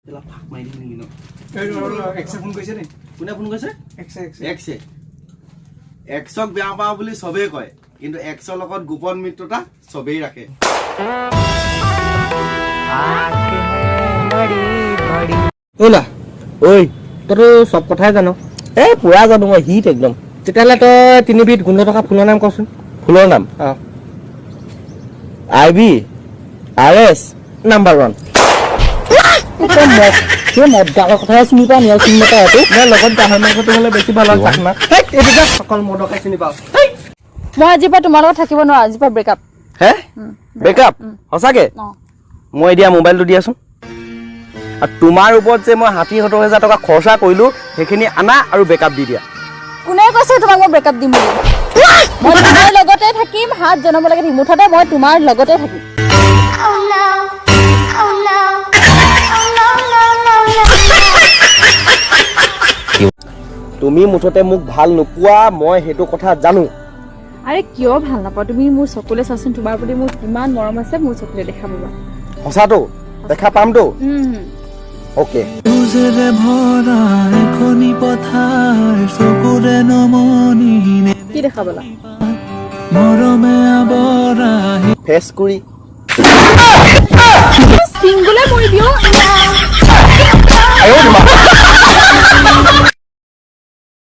তেলা ফাক মাৰি দিম নেকি ন এক্সে ফোন কৰিছে নি কোনে ফোন কৰিছে এক্সে এক্সক বেয়া পাওঁ বুলি চবেই কয় কিন্তু এক্সৰ লগত গোপন মিত্ৰতা চবেই ৰাখে ওলা ঐ তইতো চব কথাই জানো পুৰা জানো মই হিট একদম তেতিয়াহ'লে তই তিনিবিধ গোন্ধ থকা ফুলৰ নাম কচোন ফুলৰ নাম আইভি RS নাম্বাৰ 1 মদ গাঁৱৰ কথাই চিনি পাওঁ নিয়া চিনি নাপাওঁ মই লগত গাহৰি মাংসটো হ'লে বেছি ভাল হয় না এইটো অকল মদকে চিনি পাওঁ মই আজিৰ পৰা তোমাৰ লগত থাকিব নোৱাৰো আজিৰ পৰা ব্ৰেকআপ হে ব্ৰেকআপ সঁচাকে মই এতিয়া মোবাইলটো দিয়াচোন আৰু তোমাৰ ওপৰত যে মই ৬০,০০০ টকা খৰচা কৰিলো সেইখিনি আনা আৰু ব্ৰেকআপ দি দিয়া কোনে কৈছে তোমাক মই ব্ৰেকআপ দিম বুলি মই তোমাৰ লগতে থাকিম হাত জনাব লাগে থাকিম মুঠতে মই তোমাৰ লগতে থাকিম তুমি মুঠতে মোক ভাল নোপোৱা মই সেইটো কথা জানো আৰে কিয় ভাল নাপাওঁ তুমি মোৰ চকুলে চাচোন তোমাৰ প্ৰতি মোৰ কিমান মৰম আছে মোৰ চকুলে দেখা পাবা সঁচাটো দেখা পামতো ওকে তুজেৰে ভৰা এখনি পথাৰ চকুৰে নমনি কি দেখা পালা মৰমে আবৰা ফেচ কৰি সিংগুলে মৰি দিও